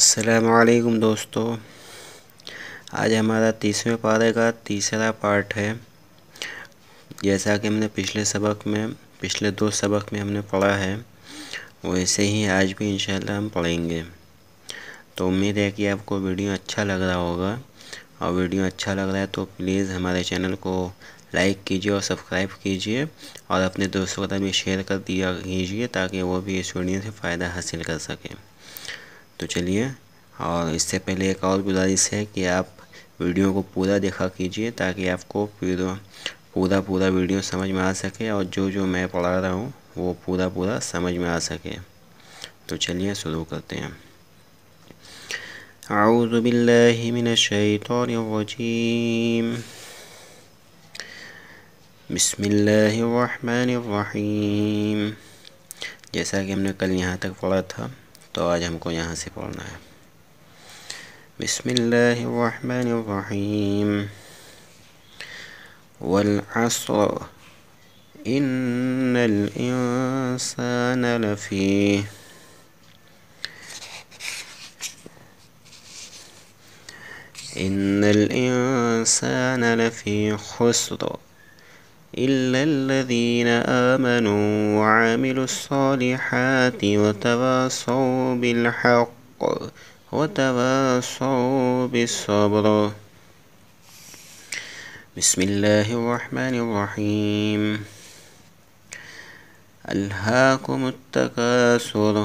अस्सलामुअलैकुम दोस्तों। आज हमारा 30वें पारे का तीसरा पार्ट है। जैसा कि हमने पिछले दो सबक में हमने पढ़ा है, वैसे ही आज भी इंशाल्लाह हम पढ़ेंगे। तो उम्मीद है कि आपको वीडियो अच्छा लग रहा होगा, और वीडियो अच्छा लग रहा है तो प्लीज़ हमारे चैनल को लाइक कीजिए और सब्सक्राइब कीजिए, और अपने दोस्तों के साथ भी शेयर कर दिया कीजिए ताकि वो भी इस वीडियो से फ़ायदा हासिल कर सकें। तो चलिए, और इससे पहले एक और गुजारिश है कि आप वीडियो को पूरा देखा कीजिए ताकि आपको पूरा वीडियो समझ में आ सके, और जो मैं पढ़ा रहा हूँ वो पूरा समझ में आ सके। तो चलिए शुरू करते हैं। अऊज़ु बिल्लाहि मिनश शैतानिर रजीम। बिस्मिल्लाहिर रहमानिर रहीम। जैसा कि हमने कल यहाँ तक पढ़ा था, तो आज हमको यहाँ से पढ़ना है। बिस्मिल्लाहिर रहमानिर रहीम। वल अस्र इन्नल इंसाना लफ़ी खुस्र इल्लल्लज़ीना आमनू वअमिलुस्सॉलिहाति वतवासौ बिलहक़्क़ वतवासौ बिस्सब्र। बिस्मिल्लाहिर्रहमानिर्रहीम। अल्हाकुमुत्तकासुर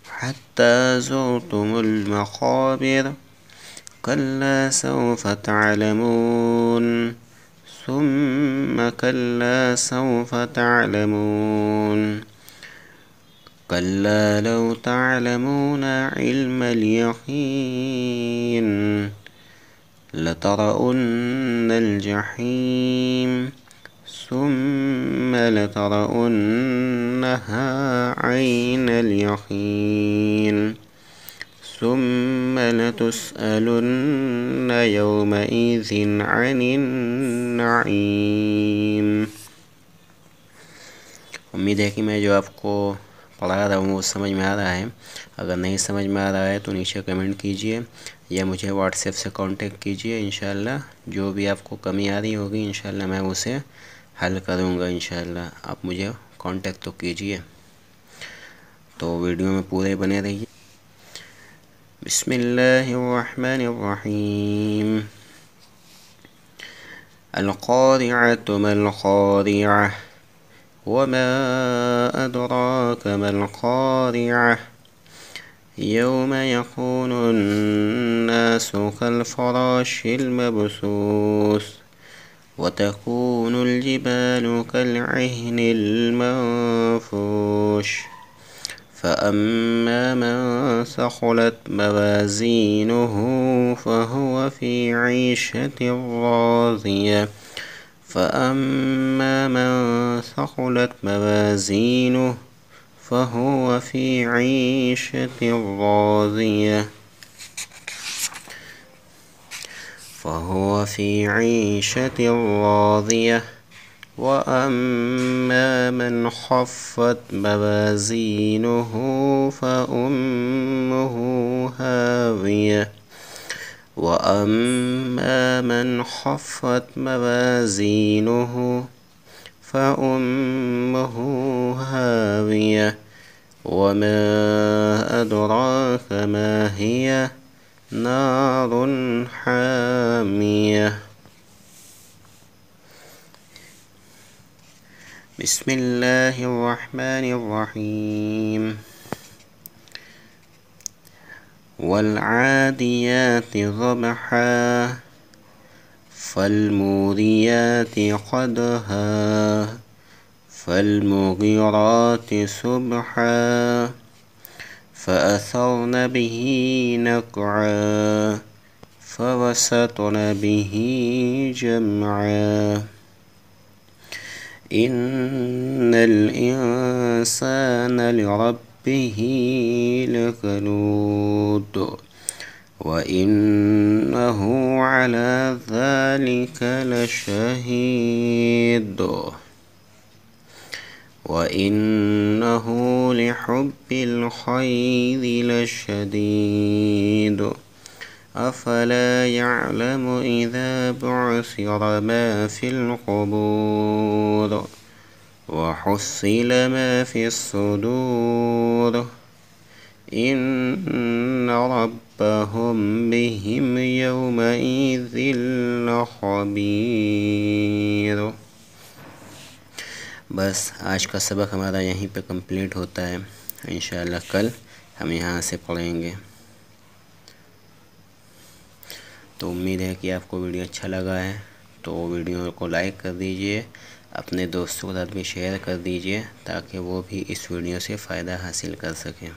हत्ता ज़ुरतुमुल मक़ाबिर कल्ला सौफ़ तअलमून सुम्मा कल्ला सौफ़ तअलमून कल्ला लौ तअलमून इल्मल यक़ीन लतरउन्नल जहीम सुम्मा लतरउन्नहा ऐनल यक़ीन सुम्मा लतुस्अलुन्न यौमइज़िन अनिन नईम। उम्मीद है कि मैं जो आपको पढ़ा रहा हूँ वो समझ में आ रहा है। अगर नहीं समझ में आ रहा है तो नीचे कमेंट कीजिए या मुझे व्हाट्सएप से कांटेक्ट कीजिए। इंशाल्लाह जो भी आपको कमी आ रही होगी इंशाल्लाह मैं उसे हल करूँगा। इंशाल्लाह आप मुझे कांटेक्ट तो कीजिए। तो वीडियो में पूरे बने रहिए। बिस्मिल्लाहिर्रहमानिर्रहीम। अल-क़ारिअतु मल-क़ारिअह वमा अदराक मल-क़ारिअह यौम यकूनुन्नासु कल-फ़राशिल मबसूस वतकूनुल जिबालु कल-इह्निल मंफूश फ़अम्मा मन सक़ुलत मवाज़ीनुहु फ़हुव फ़ी ईशतिर राज़ियह फ़अम्मा मन सक़ुलत मवाज़ीनुहु फ़हुव फ़ी ईशतिर राज़ियह वअम्मा मन ख़फ़्फ़त मवाज़ीनुहु फ़उम्मुहु हावियह वअम्मा मन ख़फ़्फ़त मवाज़ीनुहु फ़उम्मुहु हावियह वमा अदराक मा हिय नारुन हामियह। बिस्मिल्लाहिर्रहमानिर्रहीम। वल्आदियाति ज़बहा फ़ल्मुरियाति क़दहा फ़ल्मुग़िराति सुबहा फ़अथरन बिही नक़आ फ़वसतन बिही जमआ इन्नल इंसाना लिरब्बिही लकनूद वइन्नहु अला ज़ालिका लशहीद वइन्नहु लिहुब्बिल खैरि लशदीद अफला यअलमु इज़ा बुअसिर मा फिल क़ुबूर वहुस्सिल मा फिस सुदूर इन्न रब्बहुम बिहिम यौमइज़िन लख़बीर। बस आज का सबक हमारा यहीं पे कंप्लीट होता है। इंशाअल्लाह कल हम यहाँ से पढ़ेंगे। तो उम्मीद है कि आपको वीडियो अच्छा लगा है, तो वीडियो को लाइक कर दीजिए, अपने दोस्तों के साथ भी शेयर कर दीजिए ताकि वो भी इस वीडियो से फ़ायदा हासिल कर सकें।